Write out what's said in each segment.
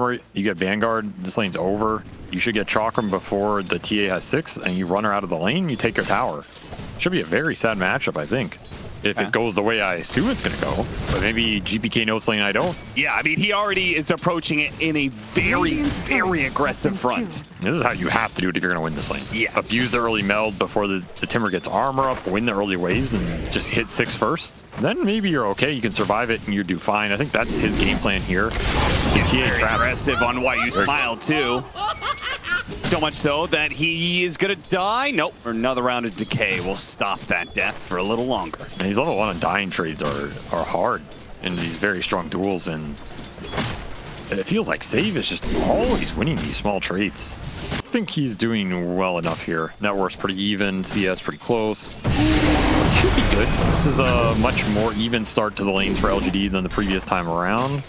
where you get Vanguard, this lane's over. You should get Chakram before the TA has 6, and you run her out of the lane, you take your tower. Should be a very sad matchup, I think. If it goes the way I assume it's going to go. But maybe GPK knows lane I don't. Yeah, I mean, he already is approaching it in a very, very aggressive front. This is how you have to do it if you're going to win this lane. Yes. Abuse the early meld before the Timber gets armor up, win the early waves, and just hit 6 first. Then maybe you're okay. You can survive it, and you do fine. I think that's his game plan here. He's very aggressive on why you smile, too. So much so that he is going to die. Nope. Another round of decay will stop that death for a little longer. And these level 1 on dying trades are hard in these very strong duels, and it feels like Save is just always winning these small trades. I think he's doing well enough here. Net worth's pretty even, CS pretty close. It should be good. This is a much more even start to the lanes for LGD than the previous time around.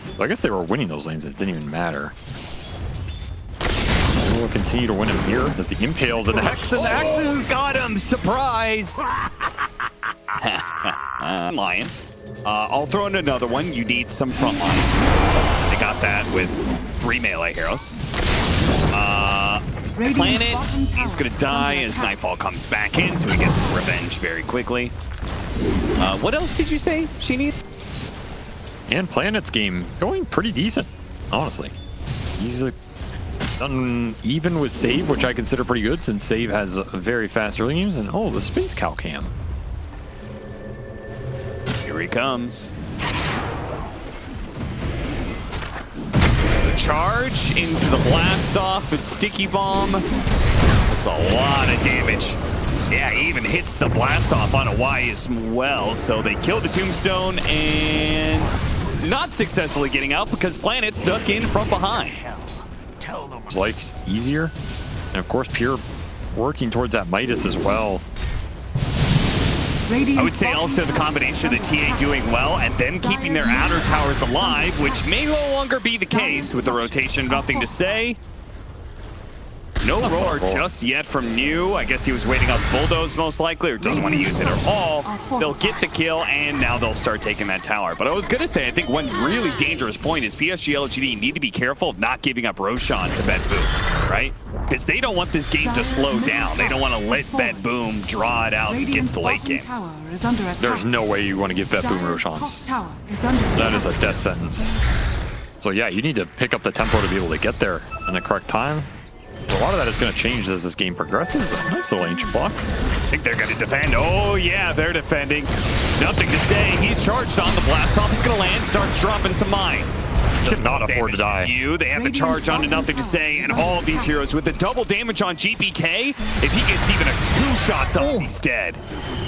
So I guess they were winning those lanes, it didn't even matter. We'll continue to win him here as the Impales and the Hex and the Axes. Got him! Surprise! Lion. I'll throw in another one. You need some front line. They got that with 3 melee heroes. Planet, he's gonna die as Nightfall comes back in, so he gets revenge very quickly. What else did you say she needed? And Planet's game going pretty decent, honestly. He's done even with Save, which I consider pretty good since Save has very fast early games. And oh, the Space Cow cam. Here he comes. The charge into the blast off with Sticky Bomb. It's a lot of damage. Yeah, he even hits the blast off on a Y as well. So they kill the Tombstone and not successfully getting out because Planet snuck in from behind. His life's easier. And of course, Pure working towards that Midas as well. I would say also the combination of the TA doing well and then keeping their outer towers alive, which may no longer be the case with the rotation. Nothing to say. No roar just yet from New. I guess he was waiting on Bulldoze most likely, or doesn't want to use it at all. They'll get the kill, and now they'll start taking that tower. But I was going to say, I think one really dangerous point is PSG.LGD need to be careful of not giving up Roshan to BetBoom, right? Because they don't want this game to slow down. They don't want to let BetBoom draw it out and get to the late game. There's no way you want to give BetBoom Roshans. That is a death sentence. So yeah, you need to pick up the tempo to be able to get there in the correct time. A lot of that is going to change as this game progresses. Nice little ancient block. I think they're going to defend. Oh, yeah, they're defending. Nothing to say. He's charged on the blast off. It's going to land, starts dropping some mines. Cannot afford to die. They have the charge on to Nothing to Say, and all of these heroes with the double damage on GPK. If he gets even 2 shots up, he's dead.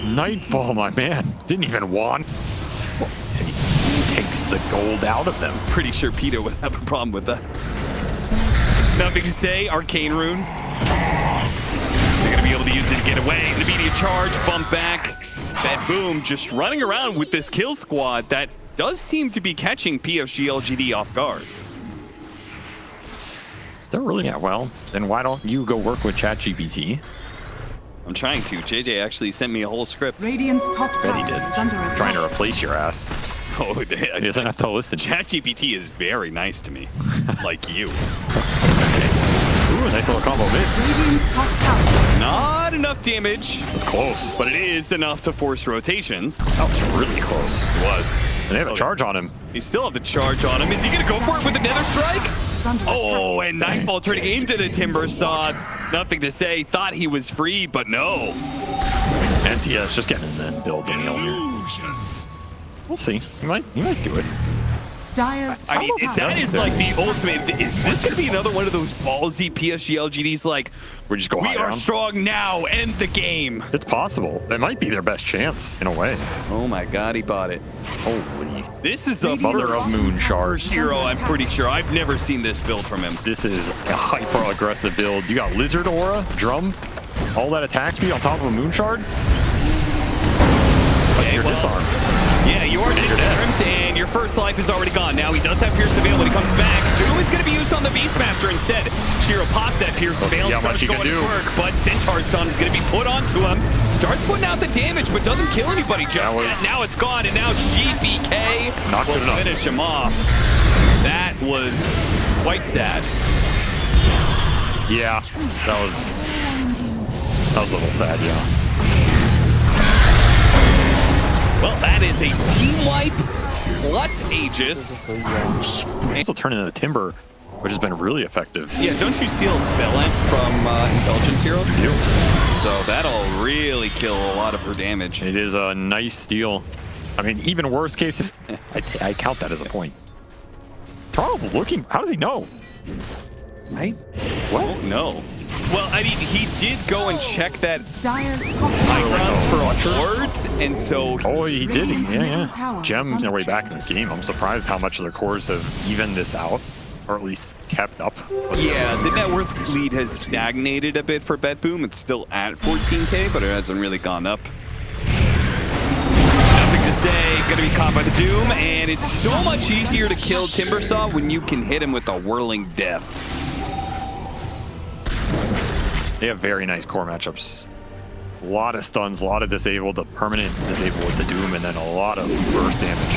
Nightfall, my man. Didn't even want. He takes the gold out of them. Pretty sure Peter would have a problem with that. Nothing to Say, Arcane Rune. They're gonna be able to use it to get away. The immediate charge, bump back. BetBoom just running around with this kill squad that does seem to be catching PSG.LGD off guards. They're really, yeah, well, then why don't you go work with ChatGPT? I'm trying to. JJ actually sent me a whole script. Radiant's top tower he did. is under attack. Trying to replace your ass. Oh, He doesn't have to listen. ChatGPT is very nice to me, like you. Ooh, nice little combo mid. Radiant's top tower. Not enough damage. It was close. But it is enough to force rotations. That was really close. It was. And they have a charge on him. He still have the charge on him. Is he going to go for it with another strike? Oh, and Nightfall turning into the Timber Saw. Nothing to Say. Thought he was free, but no. NTS just getting in the build the meal here. We'll see. He might do it. Dire's I mean, that is like the ultimate. Is this going to be another one of those ballsy PSG.LGDs like, We just go we high are ground. strong now, end the game? It's possible. That might be their best chance, in a way. Oh my god, he bought it. Holy. This is a Mother of Moon Shards. hero, I'm pretty sure. I've never seen this build from him. This is a hyper-aggressive build. You got Lizard Aura, Drum, all that attack speed on top of a Moon Shard. But you're disarmed. Yeah, you are disarmed, and your first life is already gone. Now he does have Pierce the Veil when he comes back. Doom is going to be used on the Beastmaster instead. Shiro pops that Pierce Veil, how much starts he can going to do. work, but Centaur's Sun is going to be put onto him. Starts putting out the damage, but doesn't kill anybody just yet. Now it's gone, and now GPK Not good will enough. finish him off. That was quite sad. Yeah, that was a little sad, yeah. Well, that is a team wipe plus Aegis. Also turn into Timber, which has been really effective. Yeah, don't you steal Spellant from Intelligence Heroes? You. So that'll really kill a lot of her damage. It is a nice steal. I mean, even worst case, I count that as a point. Charles looking, how does he know? What? No. Well, I mean, he did go and check that Dire's top high tower ground for is a ward, and so Oh, he did. Radiant's Yeah, middle yeah. tower Gems is their way under back in this game. I'm surprised how much of their cores have evened this out, or at least kept up. yeah, the net worth lead has stagnated a bit for BetBoom. It's still at 14K, but it hasn't really gone up. Nothing to say. Gonna be caught by the Doom, and it's so much easier to kill Timbersaw when you can hit him with a whirling death. They have very nice core matchups. A lot of stuns, a lot of disabled, the permanent disable with the Doom, and then a lot of burst damage.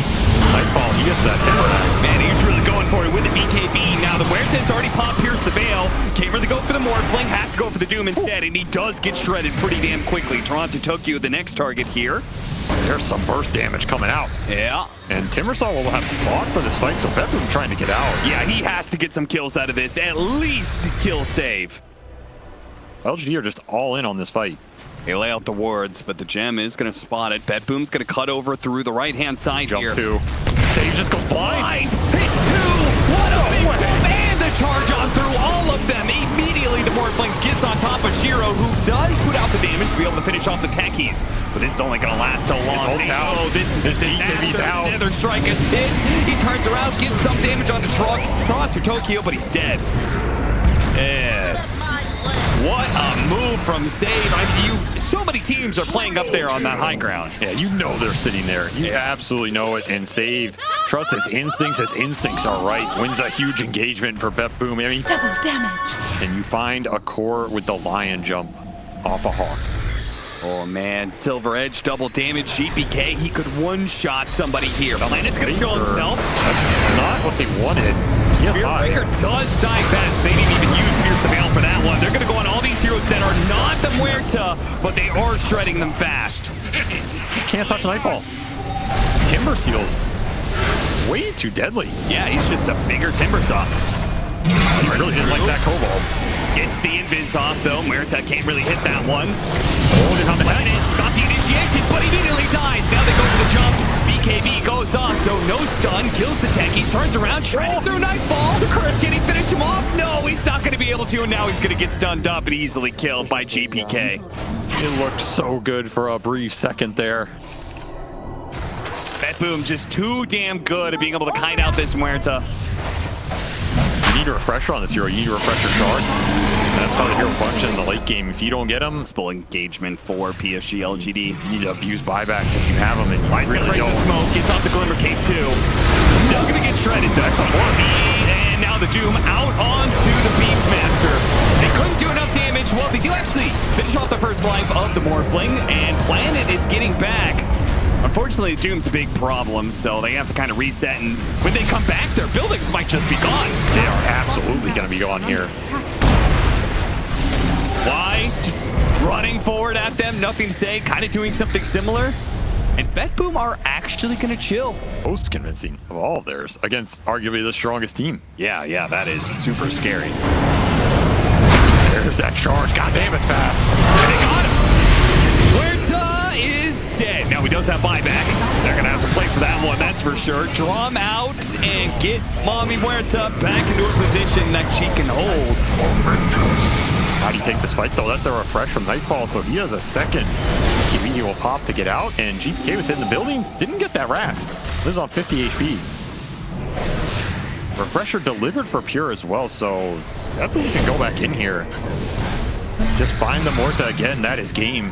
Nightfall, he gets that Timber axe. Man, he's really going for it with the BKB. Now the Huerta's already popped Pierce the Veil. Can't really go for the Morphling, has to go for the Doom instead, and he does get shredded pretty damn quickly. Toronto Tokyo, the next target here. There's some burst damage coming out. Yeah. And Timbersaw will have fought for this fight, so BetBoom trying to get out. Yeah, he has to get some kills out of this. At least kill save. LGD are just all in on this fight. They lay out the wards, but the gem is going to spot it. BetBoom's going to cut over through the right-hand side Jump here. two. Sage just goes blind. Hits two! What a big boom! And the charge on through all of them. Immediately the Morphling gets on top of Shiro, who does put out the damage to be able to finish off the techies. But this is only going to last so long. Oh, this is a disaster. Another strike is hit. He turns around, gets some damage on the Toronto Tokyo, but he's dead. What a move from Save. I mean, so many teams are playing up there on that high ground. Yeah, you know they're sitting there. You absolutely know it. And Save, trust his instincts. His instincts are right. Wins a huge engagement for BetBoom. I mean, double damage. and you find a core with the lion jump off a Hawk. Oh man, Silver Edge, double damage, GPK, he could one-shot somebody here. Planet's gonna show himself. That's not what they wanted. Spearbreaker does die fast. They didn't even use Pierce the Veil for that one. They're gonna go on all these heroes that are not the Muerta, but they are shredding them fast. Can't touch Nightfall. Timber steals. Way too deadly. Yeah, he's just a bigger Timbersaw. I really didn't like that Cobalt. Gets the invis off though. Muerta can't really hit that one. Holding on the Planet, got the initiation, but he immediately dies. Now they go for the jump. BKB goes off, so no stun, kills the techies, turns around, shredding through Nightfall. The current's getting finish him off. No, he's not going to be able to, and now he's going to get stunned up and easily killed by GPK. It looked so good for a brief second there. BetBoom just too damn good at being able to kite out this Muerta. You need a refresher on this hero. You need to refresh your shards. That's how the hero functions in the late game. If you don't get them, Full engagement for PSG.LGD. you need to abuse buybacks if you have them. And you He's really gonna break don't. the smoke, gets off the Glimmer Cape too. Still gonna get shredded. That's a Morph. And now the Doom out onto the Beastmaster. They couldn't do enough damage. Well, they do actually finish off the first life of the Morphling, and Planet is getting back. Unfortunately, Doom's a big problem, so they have to kind of reset, and when they come back, their buildings might just be gone. They are absolutely going to be gone here. Why? Just running forward at them, nothing to say, kind of doing something similar. And BetBoom are actually going to chill. Most convincing of all of theirs against arguably the strongest team. Yeah, that is super scary. There's that charge. God damn, it's fast. And they got him. Huerta is dead. Now he does have buyback. They're going to have to play for that one, that's for sure. Draw him out and get Mommy Huerta back into a position that she can hold. How do you take this fight, though? That's a refresh from Nightfall, so he has a second. He will pop to get out, and GPK was hitting the buildings. Didn't get that Rats. Lives on 50 HP. Refresher delivered for Pure as well, so definitely can go back in here. Just find the Morta again. That is game.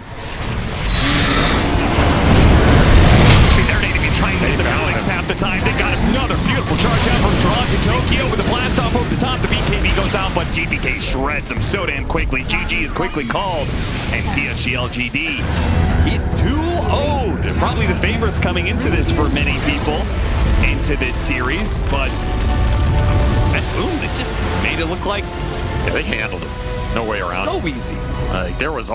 See, they're not even trying to hit the buildings half the time. They got another beautiful Beautiful charge out from Drawn to Tokyo with a blast off over the top. The BKB goes out, but GPK shreds him so damn quickly. GG is quickly called, and PSG.LGD get 2-0'd. Probably the favorites coming into this for many people into this series, but BetBoom, it just made it look like Yeah, they handled it. No way around. so easy. There was